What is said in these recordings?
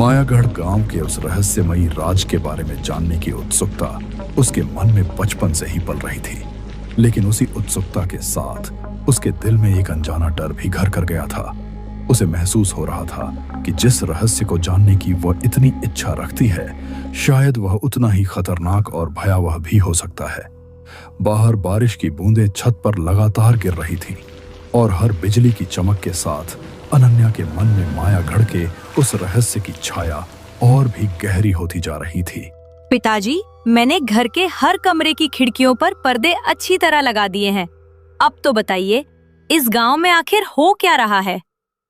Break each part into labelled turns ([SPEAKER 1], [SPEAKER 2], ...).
[SPEAKER 1] मायागढ़ गांव के उस रहस्यमयी राज के बारे में जानने की उत्सुकता उसके मन में बचपन से ही पल रही थी। लेकिन उसी उत्सुकता के साथ उसके दिल में एक अनजाना डर भी घर कर गया था। उसे महसूस हो रहा था कि जिस रहस्य को जानने की वह इतनी इच्छा रखती है, शायद वह उतना ही खतरनाक और भयावह भी हो सकता है। बाहर बारिश की बूंदें छत पर लगातार गिर रही थीं और हर बिजली की चमक के साथ अनन्या के मन में मायागढ़ के उस रहस्य की छाया और भी गहरी होती जा रही थी।
[SPEAKER 2] पिताजी, मैंने घर के हर कमरे की खिड़कियों पर पर्दे अच्छी तरह लगा दिए हैं। अब तो बताइए, इस गांव में आखिर हो क्या रहा है?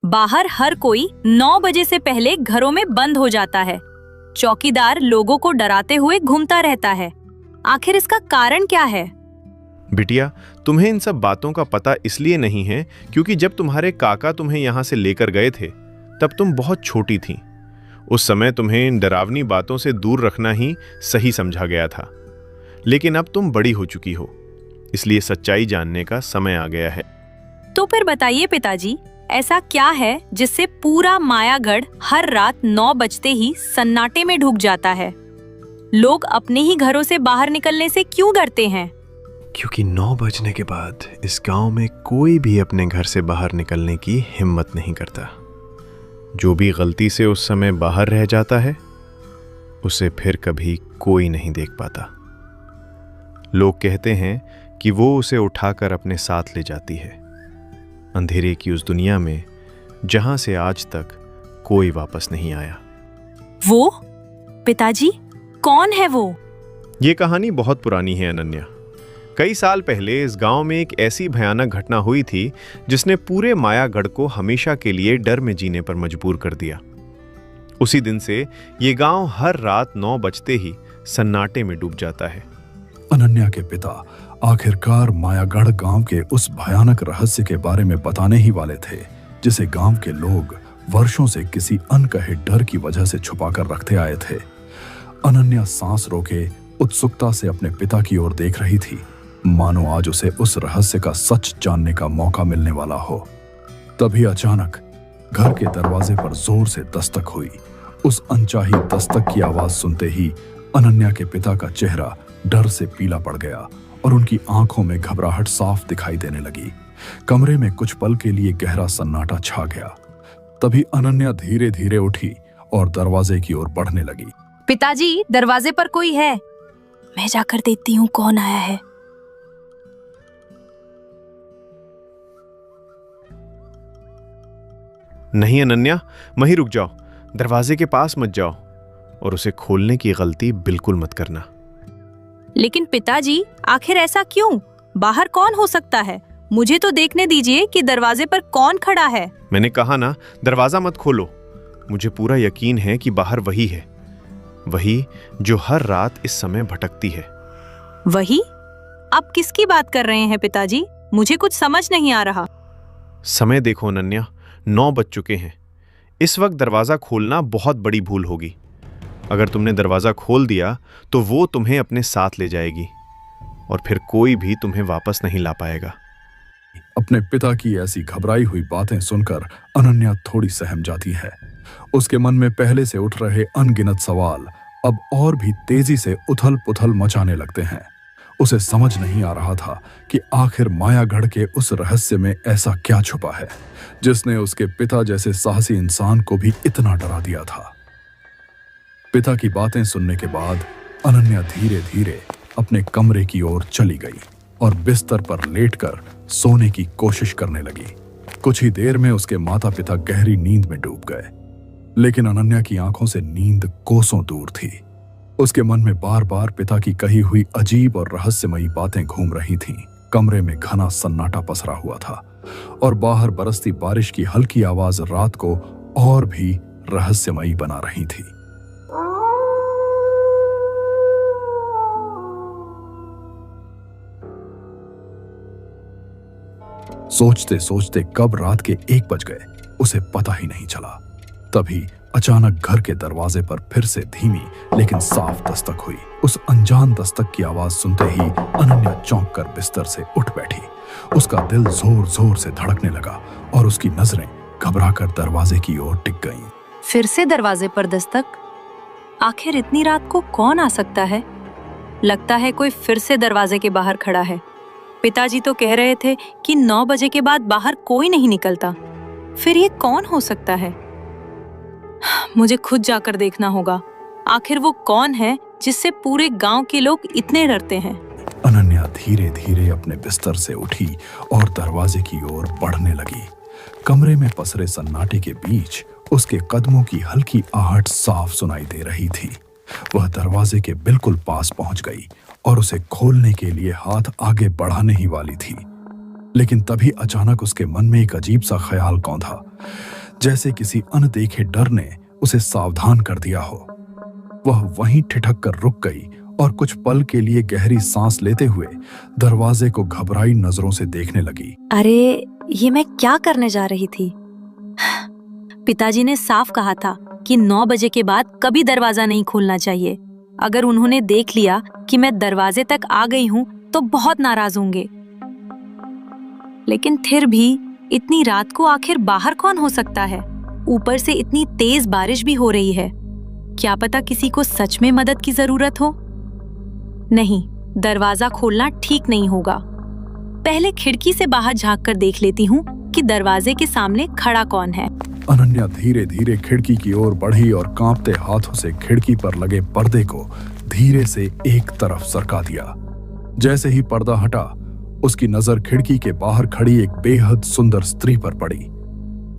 [SPEAKER 2] बाहर हर कोई 9 बजे से पहले घरों में बंद हो जाता है। चौकीदार लोगों को डराते हुए घूमता रहता है। आखिर इसका कारण क्या है?
[SPEAKER 3] बिटिया, तुम्हें इन सब बातों का पता इसलिए नहीं है क्योंकि जब तुम्हारे काका तुम्हें यहाँ से लेकर गए थे तब तुम बहुत छोटी थीं। उस समय तुम्हें इन डरावनी बातों से दूर रखना ही सही समझा गया था। लेकिन अब तुम बड़ी हो चुकी हो, इसलिए सच्चाई जानने का समय आ गया है।
[SPEAKER 2] तो फिर बताइए पिताजी, ऐसा क्या है जिससे पूरा मायागढ़ हर रात 9 बजते ही सन्नाटे में ढुक जाता है? लोग अपने ही घरों से बाहर निकलने से क्यों डरते हैं?
[SPEAKER 4] क्योंकि 9 बजने के बाद इस गांव में कोई भी अपने घर से बाहर निकलने की हिम्मत नहीं करता।
[SPEAKER 3] जो भी गलती से उस समय बाहर रह जाता है, उसे फिर कभी कोई नहीं देख पाता। लोग कहते हैं कि वो उसे उठाकर अपने साथ ले जाती है, अंधेरे की उस दुनिया में जहां से आज तक कोई वापस नहीं आया।
[SPEAKER 2] वो? पिताजी, कौन है वो?
[SPEAKER 3] ये कहानी बहुत पुरानी है अनन्या। कई साल पहले इस गांव में एक ऐसी भयानक घटना हुई थी जिसने पूरे मायागढ़ को हमेशा के लिए डर में जीने पर मजबूर कर दिया। उसी दिन से ये गांव हर रात 9 बजते ही सन्नाटे में डूब जाता है।
[SPEAKER 1] अनन्या के पिता आखिरकार मायागढ़ गांव के उस भयानक रहस्य के बारे में बताने ही वाले थे, जिसे गांव के लोग वर्षों से किसी अनकहे डर की वजह से छुपाकर रखते आए थे। अनन्या सांस रोके उत्सुकता से अपने पिता की ओर देख रही थी, मानो आज उसे उस रहस्य का सच जानने का मौका मिलने वाला हो। तभी अचानक घर के दरवाजे पर जोर से दस्तक हुई। उस अनचाही दस्तक की आवाज सुनते ही अनन्या के पिता का चेहरा डर से पीला पड़ गया और उनकी आंखों में घबराहट साफ दिखाई देने लगी। कमरे में कुछ पल के लिए गहरा सन्नाटा छा गया। तभी अनन्या धीरे धीरे उठी और दरवाजे की ओर बढ़ने लगी।
[SPEAKER 2] पिताजी, दरवाजे पर कोई है। मैं जाकर देखती हूँ कौन आया है।
[SPEAKER 3] नहीं अनन्या, वहीं रुक जाओ, दरवाजे के पास मत जाओ और उसे खोलने की गलती बिल्कुल मत करना।
[SPEAKER 2] लेकिन पिताजी, आखिर ऐसा क्यों? बाहर कौन हो सकता है? मुझे तो देखने दीजिए कि दरवाजे पर कौन खड़ा है।
[SPEAKER 3] मैंने कहा ना, दरवाजा मत खोलो। मुझे पूरा यकीन है कि बाहर वही है, वही जो हर रात इस समय भटकती है।
[SPEAKER 2] वही? आप किसकी बात कर रहे हैं पिताजी? मुझे कुछ समझ नहीं आ रहा।
[SPEAKER 3] समय देखो अनन्या, 9 बज चुके हैं। इस वक्त दरवाजा खोलना बहुत बड़ी भूल होगी। अगर तुमने दरवाजा खोल दिया तो वो तुम्हें अपने साथ ले जाएगी और फिर कोई भी तुम्हें वापस नहीं ला पाएगा।
[SPEAKER 1] अपने पिता की ऐसी घबराई हुई बातें सुनकर अनन्या थोड़ी सहम जाती है। उसके मन में पहले से उठ रहे अनगिनत सवाल अब और भी तेजी से उथल पुथल मचाने लगते हैं। उसे समझ नहीं आ रहा था कि आखिर मायागढ़ के उस रहस्य में ऐसा क्या छुपा है जिसने उसके पिता जैसे साहसी इंसान को भी इतना डरा दिया था। पिता की बातें सुनने के बाद अनन्या धीरे धीरे अपने कमरे की ओर चली गई और बिस्तर पर लेटकर सोने की कोशिश करने लगी। कुछ ही देर में उसके माता पिता गहरी नींद में डूब गए, लेकिन अनन्या की आंखों से नींद कोसों दूर थी। उसके मन में बार बार पिता की कही हुई अजीब और रहस्यमयी बातें घूम रही थीं। कमरे में घना सन्नाटा पसरा हुआ था और बाहर बरसती बारिश की हल्की आवाज रात को और भी रहस्यमयी बना रही थी। सोचते सोचते कब रात के 1 बज गए उसे पता ही नहीं चला। तभी अचानक घर के दरवाजे पर फिर से धीमी लेकिन साफ दस्तक हुई। उस अनजान दस्तक की आवाज सुनते ही अनन्या चौंक कर बिस्तर से उठ बैठी। उसका दिल जोर जोर से धड़कने लगा और उसकी नजरें घबराकर दरवाजे की ओर टिक गईं।
[SPEAKER 2] फिर से दरवाजे पर दस्तक। आखिर इतनी रात को कौन आ सकता है? लगता है कोई फिर से दरवाजे के बाहर खड़ा है। पिताजी तो कह रहे थे कि 9 बजे के बाद बाहर कोई नहीं निकलता। फिर ये कौन हो सकता है? मुझे खुद जाकर देखना होगा। आखिर वो कौन है जिससे पूरे गांव के लोग इतने डरते हैं?
[SPEAKER 1] अनन्या धीरे धीरे अपने बिस्तर से उठी और दरवाजे की ओर बढ़ने लगी। कमरे में पसरे सन्नाटे के बीच उसके कदमों की हल्की आहट साफ सुनाई दे रही थी। वह दरवाजे के बिल्कुल पास पहुंच गई और उसे खोलने के लिए हाथ आगे बढ़ाने ही वाली थी, लेकिन तभी अचानक उसके मन में एक अजीब सा ख्याल कौंधा, जैसे किसी अनदेखे डर ने उसे सावधान कर दिया हो। वह वहीं ठिठक कर रुक गई और कुछ पल के लिए गहरी सांस लेते हुए दरवाजे को घबराई नजरों से देखने लगी।
[SPEAKER 2] अरे, ये मैं क्या करने जा रही थी? पिताजी ने साफ कहा था कि 9 बजे के बाद कभी दरवाजा नहीं खोलना चाहिए। अगर उन्होंने देख लिया कि मैं दरवाजे तक आ गई हूँ तो बहुत नाराज होंगे। लेकिन फिर भी इतनी रात को आखिर बाहर कौन हो सकता है? ऊपर से इतनी तेज बारिश भी हो रही है। क्या पता किसी को सच में मदद की जरूरत हो? नहीं, दरवाजा खोलना ठीक नहीं होगा। पहले खिड़की से बाहर झांक कर देख लेती हूँ कि दरवाजे के सामने खड़ा कौन है।
[SPEAKER 1] अनन्या धीरे धीरे खिड़की की ओर बढ़ी और कांपते हाथों से खिड़की पर लगे पर्दे को धीरे से एक तरफ सरका दिया। जैसे ही पर्दा हटा, उसकी नजर खिड़की के बाहर खड़ी एक बेहद सुंदर स्त्री पर पड़ी।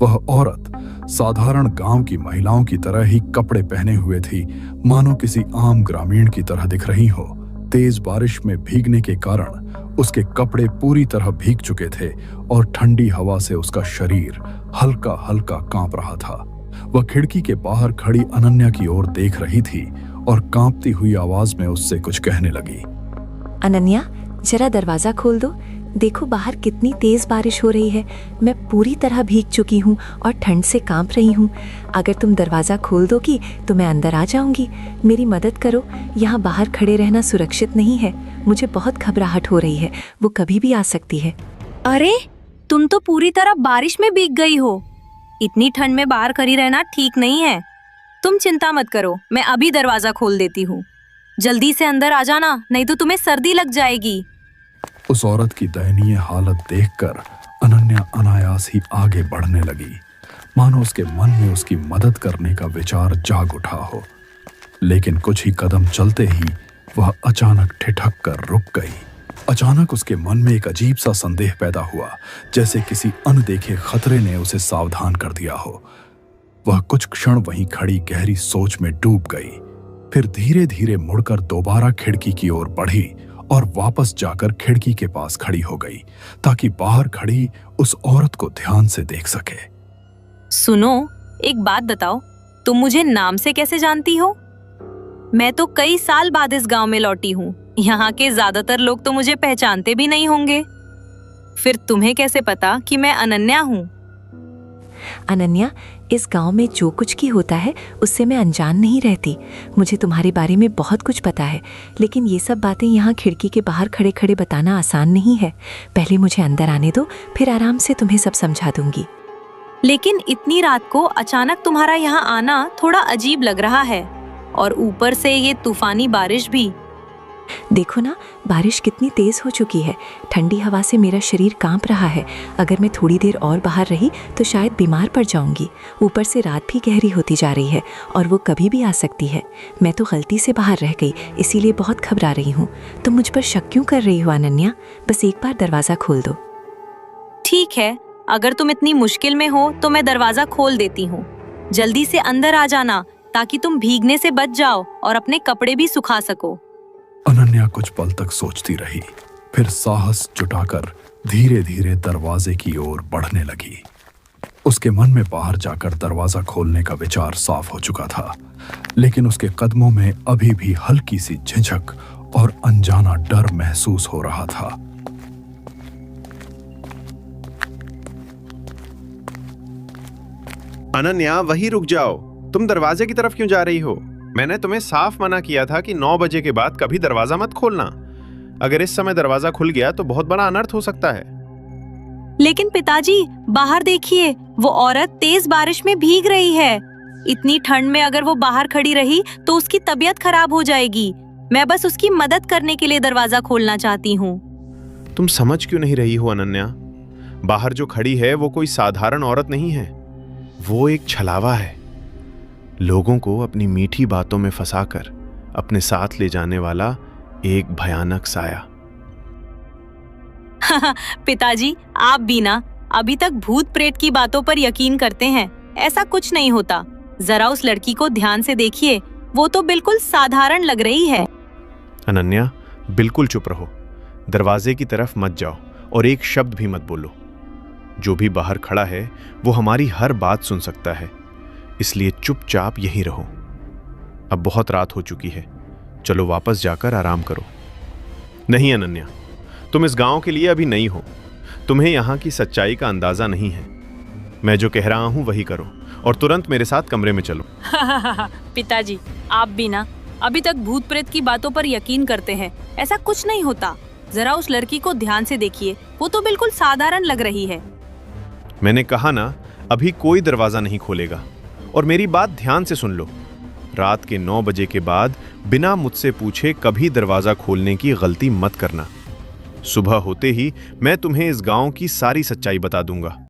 [SPEAKER 1] वह औरत साधारण गांव की महिलाओं की तरह ही कपड़े पहने हुए थी, मानो किसी आम ग्रामीण की तरह दिख रही हो। तेज बारिश में भीगने के कारण उसके कपड़े पूरी तरह भीग चुके थे और ठंडी हवा से उसका शरीर हल्का हल्का कांप रहा था। वह खिड़की के बाहर खड़ी अनन्या की ओर देख रही थी और कांपती हुई आवाज में उससे कुछ कहने लगी।
[SPEAKER 5] अनन्या, जरा दरवाजा खोल दो। देखो बाहर कितनी तेज बारिश हो रही है। मैं पूरी तरह भीग चुकी हूँ और ठंड से कांप रही हूँ। अगर तुम दरवाजा खोल दोगी तो मैं अंदर आ जाऊंगी। मेरी मदद करो, यहाँ बाहर खड़े रहना सुरक्षित नहीं है। मुझे बहुत घबराहट हो रही है, वो कभी भी आ सकती है।
[SPEAKER 2] अरे, तुम तो पूरी तरह बारिश में भीग गई हो। इतनी ठंड में बाहर खड़ी रहना ठीक नहीं है। तुम चिंता मत करो, मैं अभी दरवाजा खोल देती हूँ। जल्दी से अंदर आ जाना, नहीं तो तुम्हें सर्दी लग जाएगी।
[SPEAKER 1] उस औरत की दयनीय हालत देखकर अनन्या अनायास ही आगे बढ़ने लगी, मानो उसके मन में उसकी मदद करने का विचार जाग उठा हो। लेकिन कुछ ही कदम चलते ही वह अचानक ठिठक कर रुक गई। अचानक उसके मन में एक अजीब सा संदेह पैदा हुआ, जैसे किसी अनदेखे खतरे ने उसे सावधान कर दिया हो। वह कुछ क्षण वहीं खड़ी गहरी सोच में डूब गई, फिर धीरे धीरे मुड़कर दोबारा खिड़की की ओर बढ़ी और वापस जाकर खिड़की के पास खड़ी हो गई, ताकि बाहर खड़ी उस औरत को ध्यान से देख सके।
[SPEAKER 2] सुनो, एक बात बताओ, तुम मुझे नाम से कैसे जानती हो? मैं तो कई साल बाद इस गांव में लौटी हूँ। यहाँ के ज्यादातर लोग तो मुझे पहचानते भी नहीं होंगे। फिर तुम्हें कैसे पता कि मैं अनन्या हूँ?
[SPEAKER 5] अनन्या, इस गांव में जो कुछ की होता है उससे मैं अनजान नहीं रहती। मुझे तुम्हारे बारे में बहुत कुछ पता है, लेकिन ये सब बातें यहाँ खिड़की के बाहर खड़े खड़े बताना आसान नहीं है। पहले मुझे अंदर आने दो, फिर आराम से तुम्हें सब समझा दूंगी।
[SPEAKER 2] लेकिन इतनी रात को अचानक तुम्हारा यहाँ आना थोड़ा अजीब लग रहा है, और ऊपर से ये तूफानी बारिश भी।
[SPEAKER 5] देखो ना, बारिश कितनी तेज हो चुकी है। ठंडी हवा से मेरा शरीर कांप रहा है। अगर मैं थोड़ी देर और बाहर रही तो शायद बीमार पड़ जाऊंगी। ऊपर से रात भी गहरी होती जा रही है और वो कभी भी आ सकती है। मैं तो गलती से बाहर रह गई, इसीलिए बहुत घबरा रही हूँ। तुम मुझ पर शक क्यों कर रही हो अनन्या? बस एक बार दरवाजा खोल दो।
[SPEAKER 2] ठीक है, अगर तुम इतनी मुश्किल में हो तो मैं दरवाजा खोल देती हूँ। जल्दी से अंदर आ जाना, ताकि तुम भीगने से बच जाओ और अपने कपड़े भी सुखा सको।
[SPEAKER 1] अनन्या कुछ पल तक सोचती रही, फिर साहस जुटाकर धीरे धीरे दरवाजे की ओर बढ़ने लगी। उसके मन में बाहर जाकर दरवाजा खोलने का विचार साफ हो चुका था, लेकिन उसके कदमों में अभी भी हल्की सी झिझक और अनजाना डर महसूस हो रहा था।
[SPEAKER 3] अनन्या, वही रुक जाओ। तुम दरवाजे की तरफ क्यों जा रही हो? मैंने तुम्हें साफ मना किया था कि 9 बजे के बाद कभी दरवाजा मत खोलना। अगर इस समय दरवाजा खुल गया तो बहुत बड़ा अनर्थ हो सकता है।
[SPEAKER 2] लेकिन पिताजी, बाहर देखिए, वो औरत तेज बारिश में भीग रही है। इतनी ठंड में अगर वो बाहर खड़ी रही तो उसकी तबीयत खराब हो जाएगी। मैं बस उसकी मदद करने के लिए दरवाजा खोलना चाहती हूँ।
[SPEAKER 3] तुम समझ क्यों नहीं रही हो अनन्या? बाहर जो खड़ी है वो कोई साधारण औरत नहीं है, वो एक छलावा है, लोगों को अपनी मीठी बातों में फंसाकर अपने साथ ले जाने वाला एक भयानक साया।
[SPEAKER 2] पिताजी, आप भी ना अभी तक भूत प्रेत की बातों पर यकीन करते हैं। ऐसा कुछ नहीं होता। जरा उस लड़की को ध्यान से देखिए, वो तो बिल्कुल साधारण लग रही है।
[SPEAKER 3] अनन्या, बिल्कुल चुप रहो, दरवाजे की तरफ मत जाओ और एक शब्द भी मत बोलो। जो भी बाहर खड़ा है वो हमारी हर बात सुन सकता है, इसलिए चुपचाप यहीं रहो। अब बहुत रात हो चुकी है, चलो वापस जाकर आराम करो। नहीं अनन्या, तुम इस गांव के लिए अभी नई हो, तुम्हें यहाँ की सच्चाई का अंदाजा नहीं है। मैं जो कह रहा हूँ वही करो और तुरंत मेरे साथ कमरे में चलो।
[SPEAKER 2] पिताजी, आप भी ना अभी तक भूत प्रेत की बातों पर यकीन करते हैं। ऐसा कुछ नहीं होता। जरा उस लड़की को ध्यान से देखिए, वो तो बिल्कुल साधारण लग रही है।
[SPEAKER 3] मैंने कहा ना, अभी कोई दरवाजा नहीं खोलेगा। और मेरी बात ध्यान से सुन लो, रात के 9 बजे के बाद बिना मुझसे पूछे कभी दरवाजा खोलने की गलती मत करना। सुबह होते ही मैं तुम्हें इस गांव की सारी सच्चाई बता दूंगा।